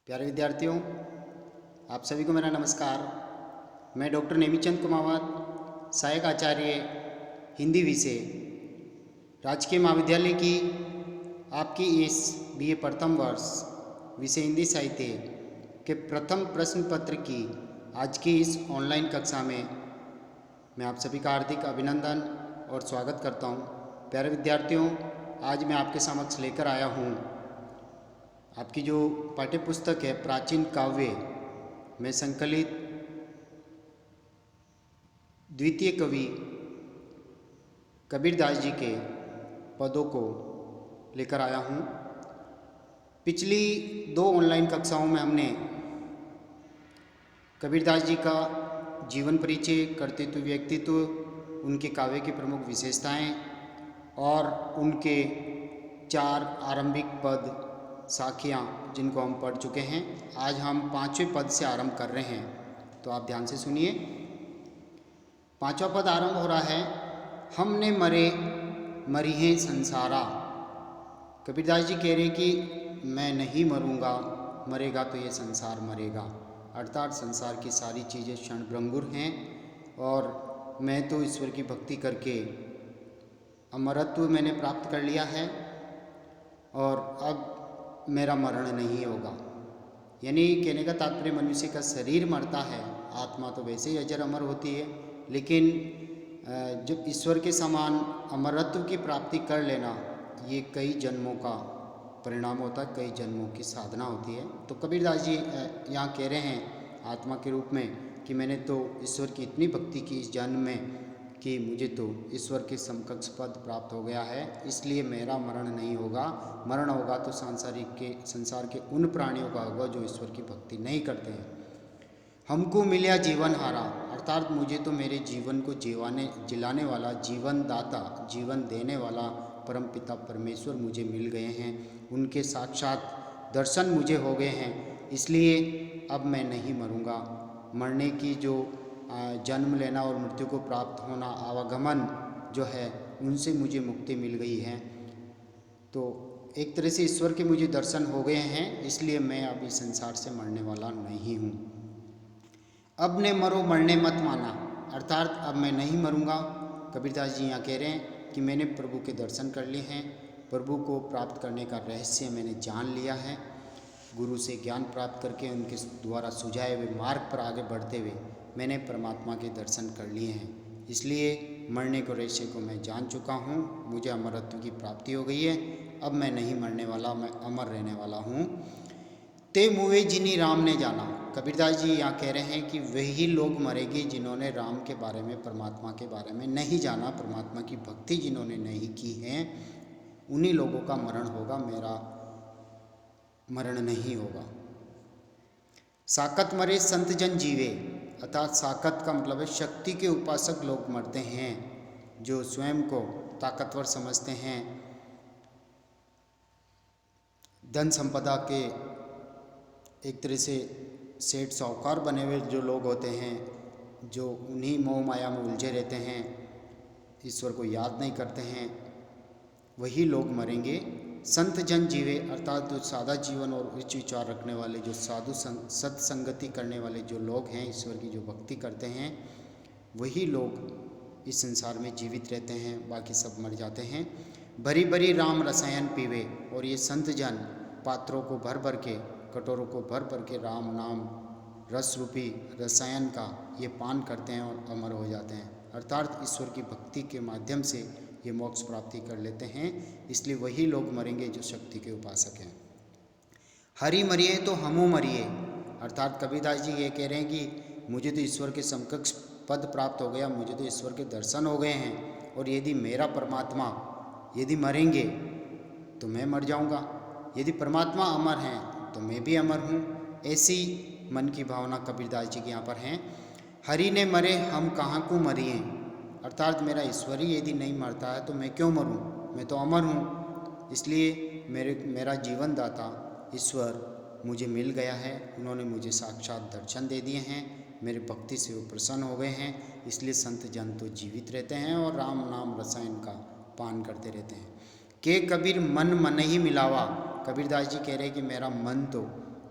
प्यारे विद्यार्थियों, आप सभी को मेरा नमस्कार। मैं डॉक्टर नेमीचंद कुमावत, सहायक आचार्य हिंदी विषय, राजकीय महाविद्यालय की आपकी इस बीए प्रथम वर्ष विषय हिंदी साहित्य के प्रथम प्रश्न पत्र की आज की इस ऑनलाइन कक्षा में मैं आप सभी का हार्दिक अभिनंदन और स्वागत करता हूँ। प्यारे विद्यार्थियों, आज मैं आपके समक्ष लेकर आया हूँ आपकी जो पाठ्य पुस्तक है प्राचीन काव्य में संकलित द्वितीय कवि कबीरदास जी के पदों को लेकर आया हूँ। पिछली 2 ऑनलाइन कक्षाओं में हमने कबीरदास जी का जीवन परिचय, कर्तृत्व, व्यक्तित्व, उनके काव्य की प्रमुख विशेषताएं और उनके 4 आरंभिक पद साखियाँ जिनको हम पढ़ चुके हैं। आज हम 5वें पद से आरंभ कर रहे हैं, तो आप ध्यान से सुनिए। 5वां पद आरंभ हो रहा है, हमने मरे मरी हैं संसारा। कबीरदास जी कह रहे कि मैं नहीं मरूंगा, मरेगा तो ये संसार मरेगा, अर्थात संसार की सारी चीज़ें क्षणभंगुर हैं और मैं तो ईश्वर की भक्ति करके अमरत्व मैंने प्राप्त कर लिया है और अब मेरा मरण नहीं होगा। यानी कहने का तात्पर्य मनुष्य का शरीर मरता है, आत्मा तो वैसे ही अजर अमर होती है, लेकिन जब ईश्वर के समान अमरत्व की प्राप्ति कर लेना ये कई जन्मों का परिणाम होता है, कई जन्मों की साधना होती है। तो कबीरदास जी यहाँ कह रहे हैं आत्मा के रूप में कि मैंने तो ईश्वर की इतनी भक्ति की इस जन्म में कि मुझे तो ईश्वर के समकक्ष पद प्राप्त हो गया है, इसलिए मेरा मरण नहीं होगा। मरण होगा तो संसार के उन प्राणियों का होगा जो ईश्वर की भक्ति नहीं करते हैं। हमको मिला जीवन हारा, अर्थात मुझे तो मेरे जीवन को जिलाने वाला, जीवन दाता, जीवन देने वाला परम पिता परमेश्वर मुझे मिल गए हैं, उनके साक्षात दर्शन मुझे हो गए हैं, इसलिए अब मैं नहीं मरूंगा। मरने की जो जन्म लेना और मृत्यु को प्राप्त होना, आवागमन जो है, उनसे मुझे मुक्ति मिल गई है। तो एक तरह से ईश्वर के मुझे दर्शन हो गए हैं, इसलिए मैं अब इस संसार से मरने वाला नहीं हूँ। अब ने मरो मरने मत माना, अर्थात अब मैं नहीं मरूंगा। कबीरदास जी यहाँ कह रहे हैं कि मैंने प्रभु के दर्शन कर लिए हैं, प्रभु को प्राप्त करने का रहस्य मैंने जान लिया है। गुरु से ज्ञान प्राप्त करके उनके द्वारा सुझाए हुए मार्ग पर आगे बढ़ते हुए मैंने परमात्मा के दर्शन कर लिए हैं, इसलिए मरने को रहस्य को मैं जान चुका हूँ, मुझे अमरत्व की प्राप्ति हो गई है। अब मैं नहीं मरने वाला, मैं अमर रहने वाला हूँ। ते मुए जिनी राम ने जाना, कबीरदास जी यहाँ कह रहे हैं कि वही लोग मरेंगे जिन्होंने राम के बारे में, परमात्मा के बारे में नहीं जाना, परमात्मा की भक्ति जिन्होंने नहीं की है, उन्हीं लोगों का मरण होगा, मेरा मरण नहीं होगा। साकत मरे संत जन जीवे, अर्थात साकत का मतलब है शक्ति के उपासक लोग मरते हैं, जो स्वयं को ताकतवर समझते हैं, धन संपदा के एक तरह से सेठ साहूकार बने हुए जो लोग होते हैं, जो उन्हीं मोह माया में उलझे रहते हैं, ईश्वर को याद नहीं करते हैं, वही लोग मरेंगे। संत जन जीवे, अर्थात जो सादा जीवन और उच्च विचार रखने वाले, जो साधु सत्संगति करने वाले जो लोग हैं, ईश्वर की जो भक्ति करते हैं, वही लोग इस संसार में जीवित रहते हैं, बाकी सब मर जाते हैं। भरी भरी राम रसायन पीवे, और ये संत जन पात्रों को भर भर के, कटोरों को भर भर के राम नाम रस रूपी रसायन का ये पान करते हैं और अमर हो जाते हैं, अर्थात ईश्वर की भक्ति के माध्यम से ये मोक्ष प्राप्ति कर लेते हैं, इसलिए वही लोग मरेंगे जो शक्ति के उपासक हैं। हरि मरिए तो हमू मरिए, अर्थात कबीरदास जी ये कह रहे हैं कि मुझे तो ईश्वर के समकक्ष पद प्राप्त हो गया, मुझे तो ईश्वर के दर्शन हो गए हैं, और यदि मेरा परमात्मा यदि मरेंगे तो मैं मर जाऊंगा, यदि परमात्मा अमर हैं तो मैं भी अमर हूँ। ऐसी मन की भावना कबीरदास जी के यहाँ पर हैं। हरि ने मरे हम कहाँ को मरिए, अर्थात मेरा ईश्वर ही यदि नहीं मरता है तो मैं क्यों मरूं, मैं तो अमर हूं, इसलिए मेरा जीवन दाता ईश्वर मुझे मिल गया है, उन्होंने मुझे साक्षात दर्शन दे दिए हैं, मेरी भक्ति से वो प्रसन्न हो गए हैं, इसलिए संत जन तो जीवित रहते हैं और राम नाम रसायन का पान करते रहते हैं। के कबीर मन मन ही मिलावा, कबीरदास जी कह रहे हैं कि मेरा मन तो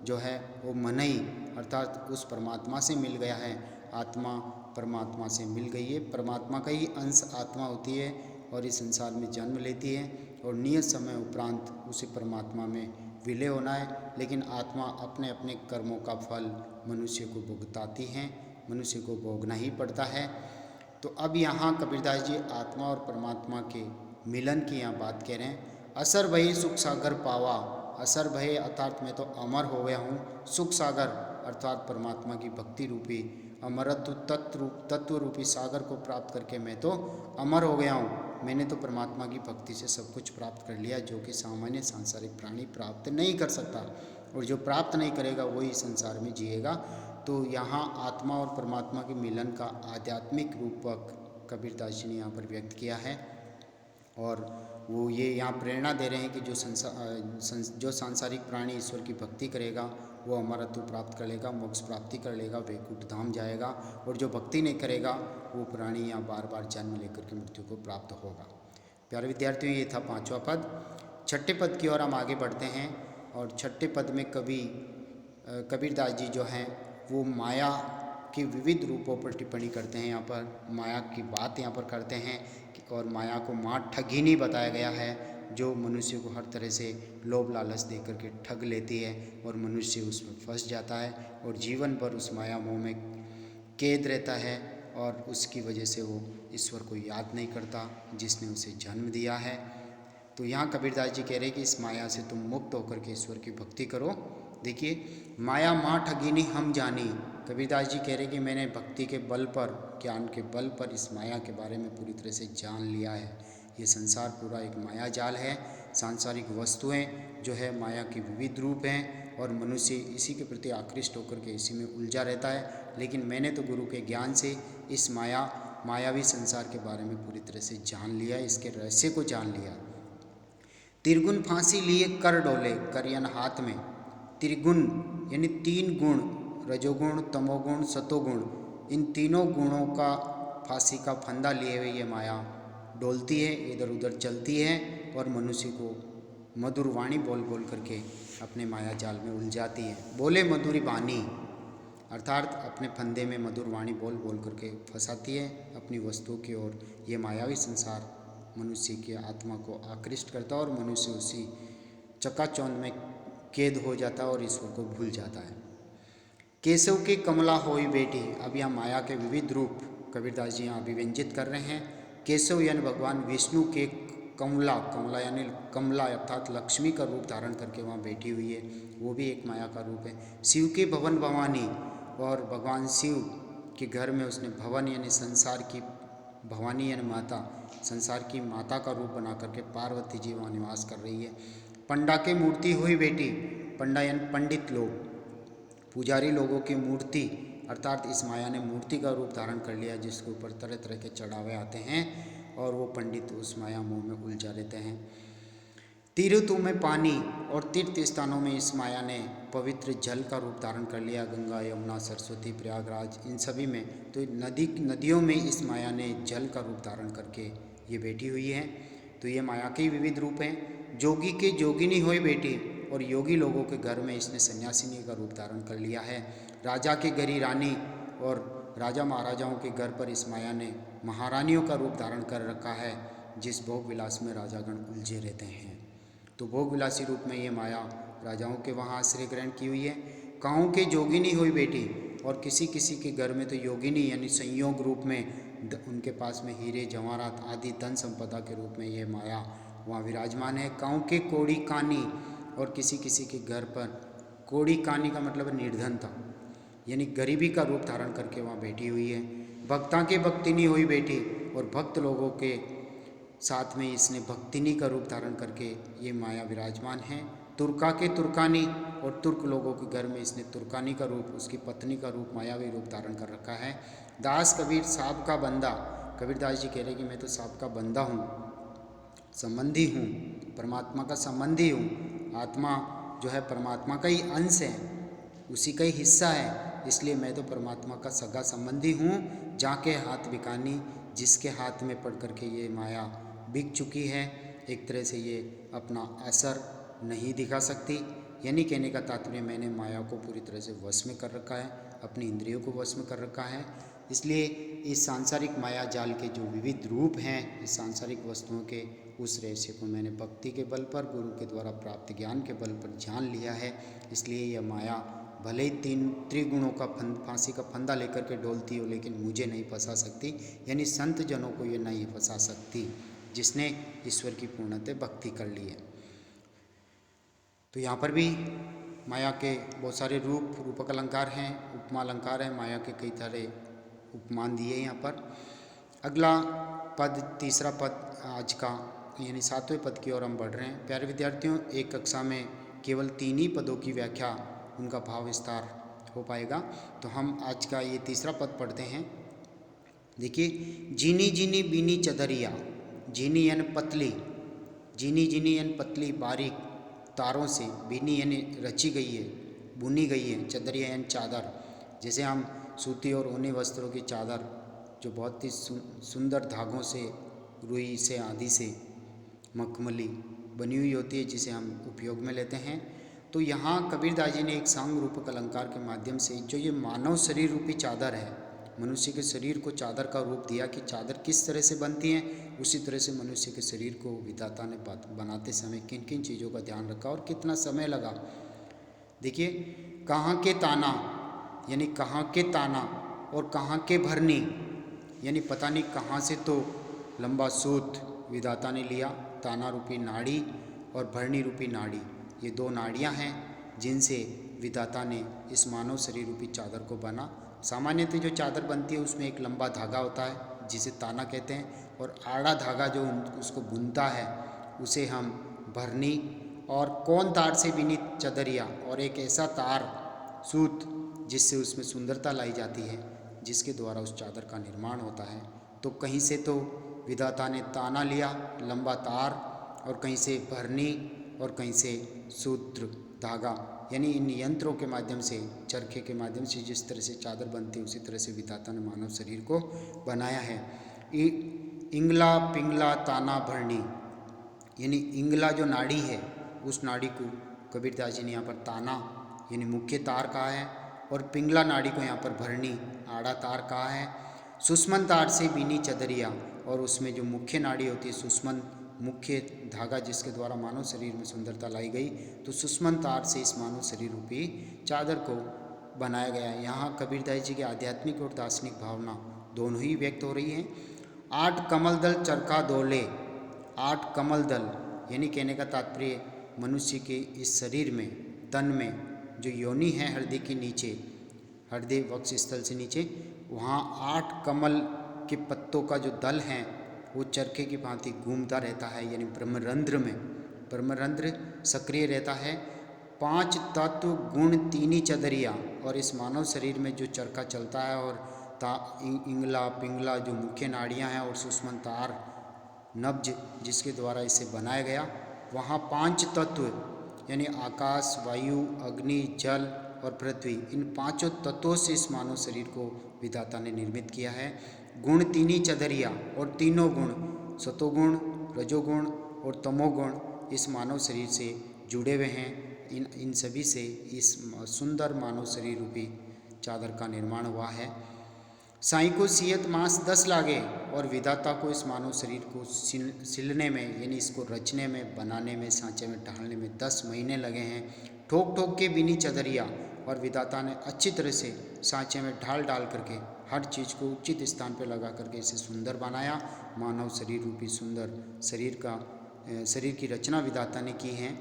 जो है वो मन ही अर्थात उस परमात्मा से मिल गया है। आत्मा परमात्मा से मिल गई है, परमात्मा का ही अंश आत्मा होती है और इस संसार में जन्म लेती है और नियत समय उपरांत उसे परमात्मा में विलय होना है। लेकिन आत्मा अपने अपने कर्मों का फल मनुष्य को भुगताती हैं, मनुष्य को भोगना ही पड़ता है। तो अब यहाँ कबीरदास जी आत्मा और परमात्मा के मिलन की यहाँ बात कह रहे हैं। असर भय सुख सागर पावा, असर भय अर्थात मैं तो अमर हो गया हूँ, सुख सागर अर्थात परमात्मा की भक्ति रूपी अमरत्व तत्व रूपी सागर को प्राप्त करके मैं तो अमर हो गया हूँ। मैंने तो परमात्मा की भक्ति से सब कुछ प्राप्त कर लिया जो कि सामान्य सांसारिक प्राणी प्राप्त नहीं कर सकता, और जो प्राप्त नहीं करेगा वही संसार में जिएगा। तो यहाँ आत्मा और परमात्मा के मिलन का आध्यात्मिक रूपक कबीरदास जी ने यहाँ पर व्यक्त किया है, और वो ये यहाँ प्रेरणा दे रहे हैं कि जो सांसारिक प्राणी ईश्वर की भक्ति करेगा वो अमरत्व प्राप्त कर लेगा, मोक्ष प्राप्ति कर लेगा, वैकुंठ धाम जाएगा, और जो भक्ति नहीं करेगा वो प्राणी यहाँ बार बार जन्म लेकर के मृत्यु को प्राप्त होगा। प्यारे विद्यार्थियों, ये था 5वां पद। छठे पद की ओर हम आगे बढ़ते हैं, और छठे पद में कबीरदास जी जो हैं वो माया के विविध रूपों पर टिप्पणी करते हैं। यहाँ पर माया की बात यहाँ पर करते हैं और माया को ठगिनी बताया गया है, जो मनुष्य को हर तरह से लोभ लालच दे करके ठग लेती है और मनुष्य उसमें फंस जाता है और जीवन भर उस माया मोह में कैद रहता है, और उसकी वजह से वो ईश्वर को याद नहीं करता जिसने उसे जन्म दिया है। तो यहाँ कबीरदास जी कह रहे हैं कि इस माया से तुम मुक्त होकर के ईश्वर की भक्ति करो। देखिए, माया माँ ठगिनी हम जानी, कबीरदास जी कह रहे हैं कि मैंने भक्ति के बल पर, ज्ञान के बल पर इस माया के बारे में पूरी तरह से जान लिया है। ये संसार पूरा एक माया जाल है, सांसारिक वस्तुएं जो है माया के विविध रूप हैं, और मनुष्य इसी के प्रति आकृष्ट होकर के इसी में उलझा रहता है। लेकिन मैंने तो गुरु के ज्ञान से इस मायावी संसार के बारे में पूरी तरह से जान लिया, इसके रहस्य को जान लिया। त्रिगुण फांसी लिए कर डोले, कर यानी हाथ में, त्रिगुण यानी 3 गुण, रजोगुण, तमोगुण, सतोगुण, इन तीनों गुणों का फांसी का फंदा लिए हुए ये माया डोलती है, इधर उधर चलती है और मनुष्य को मधुर वाणी बोल बोल करके अपने माया जाल में उलझाती है। बोले मधुरी वाणी अर्थात अपने फंदे में मधुर वाणी बोल बोल करके फंसाती है अपनी वस्तुओं की ओर। ये मायावी संसार मनुष्य की आत्मा को आकृष्ट करता है और मनुष्य उसी चकाचौंध में कैद हो जाता है और ईश्वर को भूल जाता है। केशव के कमला होई बेटी, अब यहाँ माया के विविध रूप कबीरदास जी यहाँ अभिव्यंजित कर रहे हैं। केशव यानी भगवान विष्णु के कमला यानी कमला अर्थात लक्ष्मी का रूप धारण करके वहाँ बैठी हुई है, वो भी एक माया का रूप है। शिव के भवन भवानी, और भगवान शिव के घर में उसने भवन यानी संसार की भवानी यानी माता, संसार की माता का रूप बना करके पार्वती जी वहाँ निवास कर रही है। पंडा के मूर्ति हुई बेटी, पंडा यानी पंडित लोग, पुजारी लोगों की मूर्ति अर्थात इस माया ने मूर्ति का रूप धारण कर लिया जिसके ऊपर तरह तरह के चढ़ावे आते हैं और वो पंडित उस माया मोह में उलझा रहते हैं। तीर्थों में पानी और तीर्थ स्थानों में इस माया ने पवित्र जल का रूप धारण कर लिया, गंगा, यमुना, सरस्वती, प्रयागराज, इन सभी में। तो नदियों में इस माया ने जल का रूप धारण करके ये बैठी हुई है। तो ये माया के विविध रूप हैं। जोगी के जोगिनी हुई बेटी, और योगी लोगों के घर में इसने सन्यासिनी का रूप धारण कर लिया है। राजा के गरी रानी और राजा महाराजाओं के घर पर इस माया ने महारानियों का रूप धारण कर रखा है, जिस भोग विलास में राजागण उलझे रहते हैं। तो भोग विलासी रूप में ये माया राजाओं के वहाँ आश्रय ग्रहण की हुई है। काहू के जोगिनी हुई बेटी, और किसी किसी के घर में तो योगिनी यानी संयोग रूप में उनके पास में हीरे जवाहरात आदि धन संपदा के रूप में ये माया वहाँ विराजमान है। काहू के कोड़ी कानी, और किसी किसी के घर पर कोड़ी कानी का मतलब निर्धनता यानी गरीबी का रूप धारण करके वहाँ बैठी हुई है। भक्ता के भक्तिनी हुई बेटी, और भक्त लोगों के साथ में इसने भक्तिनी का रूप धारण करके ये माया विराजमान है। तुर्का के तुर्कानी, और तुर्क लोगों के घर में इसने तुर्कानी का रूप, उसकी पत्नी का रूप, मायावी रूप धारण कर रखा है। दास कबीर साहब का बंदा, कबीरदास जी कह रहे कि मैं तो साहब का बंदा हूँ, संबंधी हूँ, परमात्मा का संबंधी हूँ। आत्मा जो है परमात्मा का ही अंश है, उसी का ही हिस्सा है, इसलिए मैं तो परमात्मा का सगा संबंधी हूँ। जाके हाथ बिकानी, जिसके हाथ में पड़ करके ये माया बिक चुकी है, एक तरह से ये अपना असर नहीं दिखा सकती। यानी कहने का तात्पर्य मैंने माया को पूरी तरह से वश में कर रखा है, अपनी इंद्रियों को वश में कर रखा है। इसलिए इस सांसारिक माया जाल के जो विविध रूप हैं, इस सांसारिक वस्तुओं के, उस रहस्य को मैंने भक्ति के बल पर, गुरु के द्वारा प्राप्त ज्ञान के बल पर जान लिया है। इसलिए यह माया भले ही तीन त्रिगुणों का फांसी का फंदा लेकर के डोलती हो, लेकिन मुझे नहीं फंसा सकती, यानी संत जनों को ये नहीं फंसा सकती जिसने ईश्वर की पूर्णतः भक्ति कर ली है। तो यहाँ पर भी माया के बहुत सारे रूपक अलंकार हैं, उपमा अलंकार हैं, माया के कई सारे उपमान दिए यहाँ पर। अगला पद, तीसरा पद आज का, यानी 7वें पद की ओर हम बढ़ रहे हैं। प्यारे विद्यार्थियों, एक कक्षा में केवल 3 ही पदों की व्याख्या, उनका भाव विस्तार हो पाएगा। तो हम आज का ये तीसरा पद पढ़ते हैं। देखिए, जीनी जीनी बीनी चदरिया, जीनी यानी पतली, जीनी जीनी यानी पतली बारीक तारों से, बीनी यानी रची गई है, बुनी गई है, चदरिया यानी चादर। जैसे हम सूती और ऊनी वस्त्रों की चादर जो बहुत ही सुंदर धागों से, रुई से आदि से, मखमली बनी हुई होती है, जिसे हम उपयोग में लेते हैं। तो यहाँ कबीरदास जी ने एक सांग रूपक अलंकार के माध्यम से जो ये मानव शरीर रूपी चादर है, मनुष्य के शरीर को चादर का रूप दिया कि चादर किस तरह से बनती है, उसी तरह से मनुष्य के शरीर को विधाता ने बनाते समय किन किन चीज़ों का ध्यान रखा और कितना समय लगा। देखिए, कहाँ के ताना यानी कहाँ के ताना और कहाँ के भरनी, यानी पता नहीं कहाँ से तो लंबा सूत विधाता ने लिया, ताना रूपी नाड़ी और भरनी रूपी नाड़ी, ये 2 नाड़ियाँ हैं जिनसे विधाता ने इस मानव शरीर रूपी चादर को बना। सामान्यतः जो चादर बनती है उसमें एक लंबा धागा होता है जिसे ताना कहते हैं, और आड़ा धागा जो उसको बुनता है उसे हम भरनी, और कौन तार से बिनी चदरिया, और एक ऐसा तार सूत जिससे उसमें सुंदरता लाई जाती है, जिसके द्वारा उस चादर का निर्माण होता है। तो कहीं से तो विधाता ने ताना लिया, लंबा तार, और कहीं से भरनी, और कहीं से सूत्र धागा, यानी इन यंत्रों के माध्यम से, चरखे के माध्यम से जिस तरह से चादर बनती है उसी तरह से विधाता ने मानव शरीर को बनाया है। इंगला पिंगला ताना भरनी, यानी इंगला जो नाड़ी है उस नाड़ी को कबीरदास जी ने यहाँ पर ताना यानी मुख्य तार कहा है, और पिंगला नाड़ी को यहाँ पर भरनी आड़ा तार कहा है। सुष्मन तार से बीनी चदरिया, और उसमें जो मुख्य नाड़ी होती है, सुष्मन मुख्य धागा जिसके द्वारा मानव शरीर में सुंदरता लाई गई, तो सुष्मन तार से इस मानव शरीर रूपी चादर को बनाया गया है। यहाँ कबीरदास जी की आध्यात्मिक और दार्शनिक भावना दोनों ही व्यक्त हो रही हैं। 8 कमल दल चरखा दोले, 8 कमल दल यानी कहने का तात्पर्य मनुष्य के इस शरीर में, तन में जो योनि है हृदय के नीचे, हृदय वक्ष स्थल से नीचे, वहाँ 8 कमल के पत्तों का जो दल है वो चरखे की भांति घूमता रहता है, यानी ब्रह्मरंध्र में, ब्रह्मरंध्र सक्रिय रहता है। 5 तत्व गुण 3 चदरिया, और इस मानव शरीर में जो चरखा चलता है, और इंगला पिंगला जो मुख्य नाड़ियाँ हैं, और सुष्मन तार नब्ज जिसके द्वारा इसे बनाया गया, वहाँ 5 तत्व यानी आकाश, वायु, अग्नि, जल और पृथ्वी, इन 5 तत्वों से इस मानव शरीर को विधाता ने निर्मित किया है। गुण 3 चदरिया, और तीनों गुण सतोगुण, रजोगुण और तमोगुण इस मानव शरीर से जुड़े हुए हैं। इन सभी से इस सुंदर मानव शरीर रूपी चादर का निर्माण हुआ है। साईं को सियत मास 10 लागे, और विधाता को इस मानव शरीर को सिलने में, यानी इसको रचने में, बनाने में, सांचे में ढालने में 10 महीने लगे हैं। ठोक ठोक के बिनी चदरिया, और विधाता ने अच्छी तरह से सांचे में ढाल डाल करके हर चीज़ को उचित स्थान पर लगा करके इसे सुंदर बनाया। मानव शरीर रूपी सुंदर शरीर की रचना विधाता ने की है।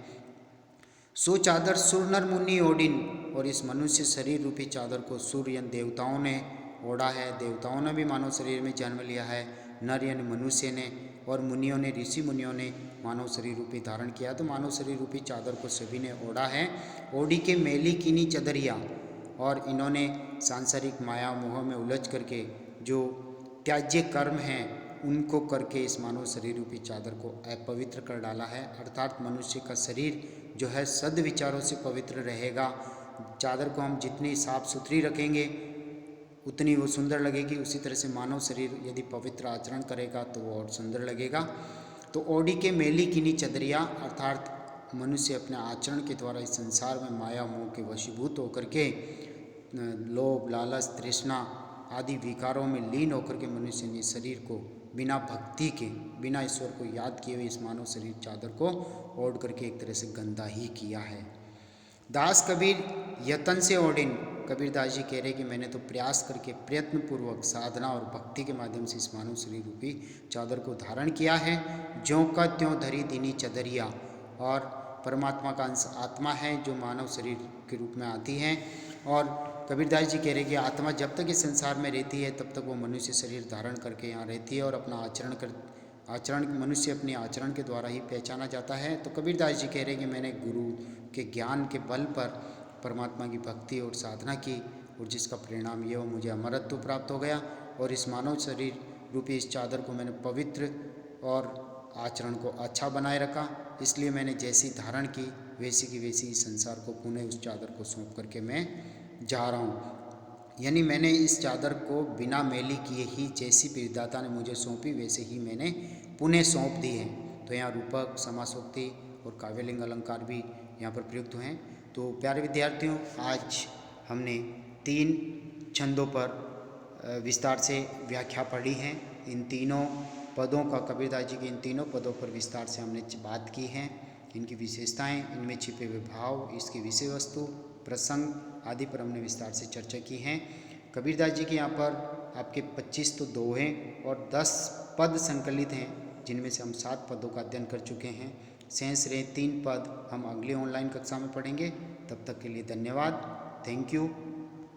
सो चादर सुर नर मुनि ओडिन, और इस मनुष्य शरीर रूपी चादर को सुर यानी देवताओं ने ओढ़ा है, देवताओं ने भी मानव शरीर में जन्म लिया है, नर यानी मनुष्य ने, और मुनियों ने, ऋषि मुनियों ने मानव शरीर रूपी धारण किया। तो मानव शरीर रूपी चादर को सभी ने ओढ़ा है। ओढ़ी के मेली कीनी चदरिया, और इन्होंने सांसारिक माया मोह में उलझ करके जो त्याज्य कर्म हैं उनको करके इस मानव शरीर रूपी चादर को अपवित्र कर डाला है। अर्थात मनुष्य का शरीर जो है सद्विचारों से पवित्र रहेगा। चादर को हम जितनी साफ सुथरी रखेंगे उतनी वो सुंदर लगेगी। उसी तरह से मानव शरीर यदि पवित्र आचरण करेगा तो वो और सुंदर लगेगा। तो ओढ़ी के मेली कीनी चदरिया, अर्थात मनुष्य अपने आचरण के द्वारा इस संसार में माया मोह के वशीभूत होकर के लोभ, लालच, तृष्णा आदि विकारों में लीन होकर के मनुष्य ने शरीर को बिना भक्ति के, बिना ईश्वर को याद किए हुए इस मानव शरीर चादर को ओढ़ करके एक तरह से गंदा ही किया है। दास कबीर यतन से ओढ़िन, कबीरदास जी कह रहे कि मैंने तो प्रयास करके प्रयत्न पूर्वक साधना और भक्ति के माध्यम से इस मानव शरीर रूपी चादर को धारण किया है। ज्यों का त्यों धरी दीनी चदरिया, और परमात्मा का अंश आत्मा है जो मानव शरीर के रूप में आती है। और कबीरदास जी कह रहे कि आत्मा जब तक इस संसार में रहती है तब तक वो मनुष्य शरीर धारण करके यहाँ रहती है और अपना आचरण मनुष्य अपने आचरण के द्वारा ही पहचाना जाता है। तो कबीरदास जी कह रहे हैं कि मैंने गुरु के ज्ञान के बल पर परमात्मा की भक्ति और साधना की, और जिसका परिणाम ये हो मुझे अमरत्व प्राप्त हो गया, और इस मानव शरीर रूपी इस चादर को मैंने पवित्र और आचरण को अच्छा बनाए रखा। इसलिए मैंने जैसी धारण की वैसी की वैसी इस संसार को पुनः उस चादर को सौंप करके मैं जा रहा हूँ। यानी मैंने इस चादर को बिना मैली किए ही जैसी विधाता ने मुझे सौंपी वैसे ही मैंने पुनः सौंप दी है। तो यहाँ रूपक, समासोक्ति और काव्यलिंग अलंकार भी यहाँ पर प्रयुक्त हुए हैं। तो प्यारे विद्यार्थियों, आज हमने 3 छंदों पर विस्तार से व्याख्या पढ़ी है। इन तीनों पदों का, कबीरदास जी के इन तीनों पदों पर विस्तार से हमने बात की है। इनकी विशेषताएं, इनमें छिपे हुए भाव, इसकी विषय वस्तु, प्रसंग आदि पर हमने विस्तार से चर्चा की है। कबीरदास जी के यहाँ पर आपके 25 तो दोहे और 10 पद संकलित हैं, जिनमें से हम 7 पदों का अध्ययन कर चुके हैं। शेष रहे 3 पद हम अगली ऑनलाइन कक्षा में पढ़ेंगे। तब तक के लिए धन्यवाद। Thank you.